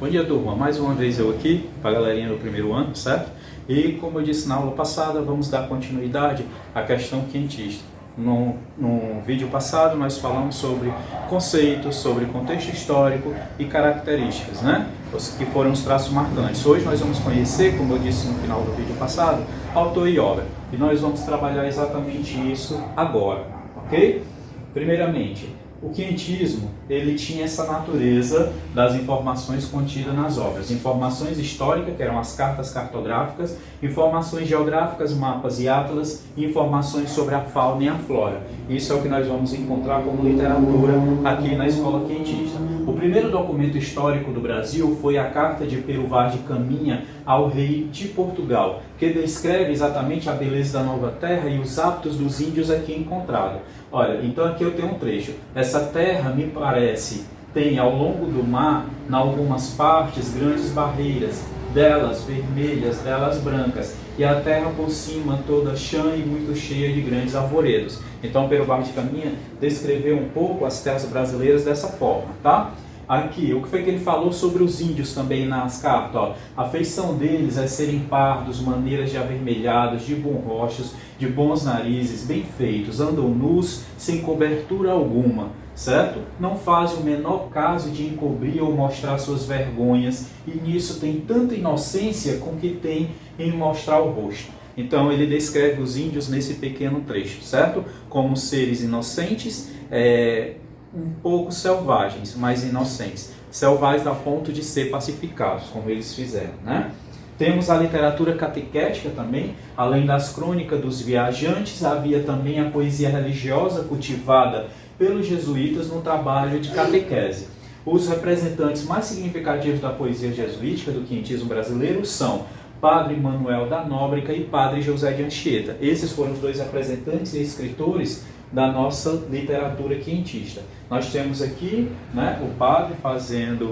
Bom dia, turma. Mais uma vez eu aqui, para a galerinha do primeiro ano, certo? E como eu disse na aula passada, vamos dar continuidade à questão quentista. No vídeo passado nós falamos sobre conceitos, sobre contexto histórico e características, né? Que foram os traços marcantes. Hoje nós vamos conhecer, como eu disse no final do vídeo passado, autor e obra. E nós vamos trabalhar exatamente isso agora, ok? Primeiramente, o quentismo, ele tinha essa natureza das informações contidas nas obras. Informações históricas, que eram as cartas cartográficas, informações geográficas, mapas e atlas, e informações sobre a fauna e a flora. Isso é o que nós vamos encontrar como literatura aqui na escola quentista. O primeiro documento histórico do Brasil foi a carta de Pero Vaz de Caminha ao rei de Portugal, que descreve exatamente a beleza da nova terra e os hábitos dos índios aqui encontrados. Olha, então aqui eu tenho um trecho. Essa terra, me parece, tem ao longo do mar, em algumas partes, grandes barreiras, delas vermelhas, delas brancas, e a terra por cima toda chã e muito cheia de grandes arvoredos. Então Pero Vaz de Caminha descreveu um pouco as terras brasileiras dessa forma, tá? Aqui, o que foi que ele falou sobre os índios também nas cartas? Ó, a feição deles é serem pardos, maneiras de avermelhados, de bons rostos, de bons narizes, bem feitos, andam nus, sem cobertura alguma, certo? Não fazem o menor caso de encobrir ou mostrar suas vergonhas, e nisso tem tanta inocência com que tem em mostrar o rosto. Então ele descreve os índios nesse pequeno trecho, certo? Como seres inocentes, um pouco selvagens, mas inocentes. Selvagens a ponto de ser pacificados, como eles fizeram, né? Temos a literatura catequética também. Além das crônicas dos viajantes, havia também a poesia religiosa cultivada pelos jesuítas no trabalho de catequese. Os representantes mais significativos da poesia jesuítica do quentismo brasileiro são Padre Manuel da Nóbrega e Padre José de Anchieta. Esses foram os dois representantes e escritores da nossa literatura quentista. Nós temos aqui, né, o padre fazendo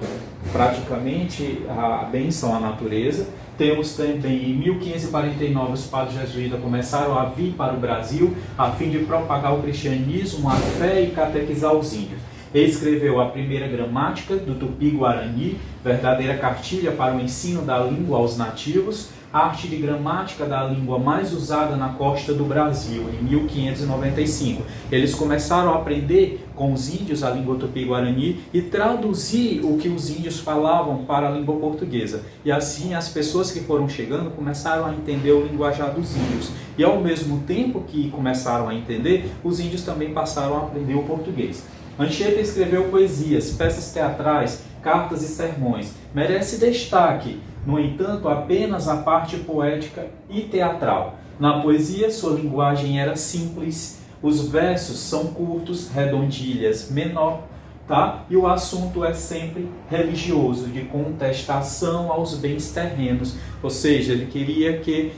praticamente a bênção à natureza. Temos também, em 1549, os padres jesuítas começaram a vir para o Brasil a fim de propagar o cristianismo, a fé e catequizar os índios. Ele escreveu a primeira gramática do Tupi-Guarani, verdadeira cartilha para o ensino da língua aos nativos, arte de gramática da língua mais usada na costa do Brasil, em 1595. Eles começaram a aprender com os índios a língua Tupi-Guarani e traduzir o que os índios falavam para a língua portuguesa. E assim as pessoas que foram chegando começaram a entender o linguajar dos índios. E ao mesmo tempo que começaram a entender, os índios também passaram a aprender o português. Anchieta escreveu poesias, peças teatrais, cartas e sermões. Merece destaque, no entanto, apenas a parte poética e teatral. Na poesia, sua linguagem era simples, os versos são curtos, redondilhas menor, tá? E o assunto é sempre religioso, de contestação aos bens terrenos. Ou seja, ele queria que,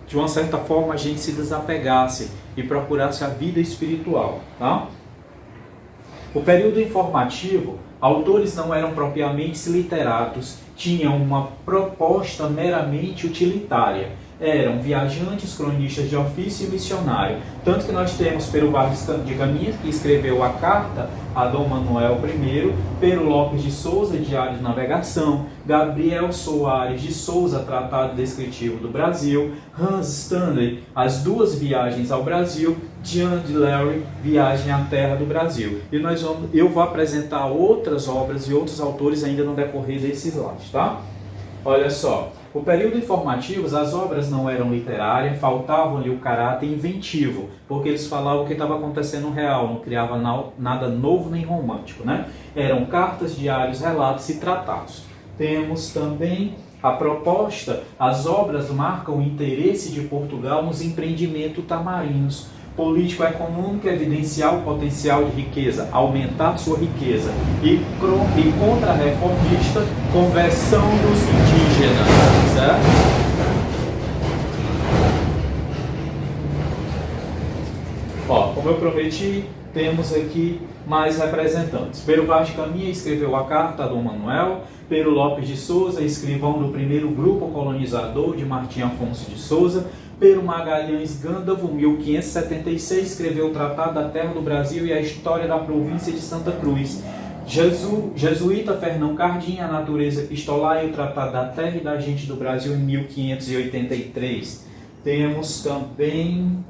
de uma certa forma, a gente se desapegasse e procurasse a vida espiritual, tá? O período informativo, autores não eram propriamente literatos, tinham uma proposta meramente utilitária. Eram viajantes, cronistas de ofício e missionário. Tanto que nós temos Pero Vaz de Caminha, que escreveu a carta a Dom Manuel I, Pero Lopes de Souza, Diário de Navegação, Gabriel Soares de Souza, Tratado Descritivo do Brasil, Hans Stanley, As Duas Viagens ao Brasil, Jean de Lery, Viagem à Terra do Brasil. E eu vou apresentar outras obras e outros autores ainda no decorrer desses slides, tá? Olha só. O período informativo, as obras não eram literárias, faltavam-lhe o caráter inventivo, porque eles falavam o que estava acontecendo real, não criava nada novo nem romântico, né? Eram cartas, diários, relatos e tratados. Temos também a proposta, as obras marcam o interesse de Portugal nos empreendimentos tamarinos, político-econômico, evidenciar o potencial de riqueza, aumentar sua riqueza, e contra-reformista, conversão dos indígenas, certo? Ó, como eu prometi, temos aqui mais representantes. Pero Vaz de Caminha escreveu a carta a Dom Manuel, Pero Lopes de Souza, escrivão do primeiro grupo colonizador de Martim Afonso de Souza, Pero Magalhães Gândavo, 1576, escreveu o Tratado da Terra do Brasil e a História da Província de Santa Cruz. Jesuíta Fernão Cardim, A Natureza Epistolar e o Tratado da Terra e da Gente do Brasil, em 1583. Temos também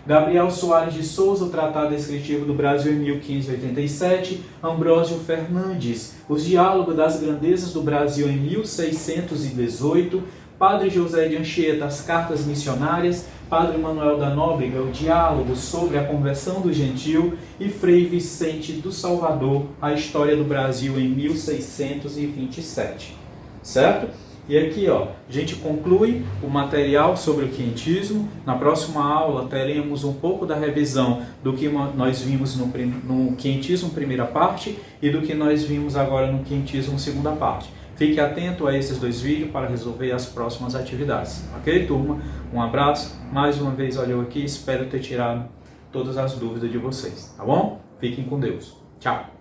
Gabriel Soares de Souza, o Tratado Descritivo do Brasil, em 1587. Ambrósio Fernandes, Os Diálogos das Grandezas do Brasil, em 1618. Padre José de Anchieta, As Cartas Missionárias. Padre Manuel da Nóbrega, O Diálogo sobre a Conversão do Gentil. E Frei Vicente do Salvador, A História do Brasil, em 1627. Certo? E aqui, ó, a gente conclui o material sobre o quientismo. Na próxima aula teremos um pouco da revisão do que nós vimos no quientismo primeira parte e do que nós vimos agora no quientismo segunda parte. Fique atento a esses dois vídeos para resolver as próximas atividades. Ok, turma? Um abraço. Mais uma vez, olha eu aqui. Espero ter tirado todas as dúvidas de vocês. Tá bom? Fiquem com Deus. Tchau.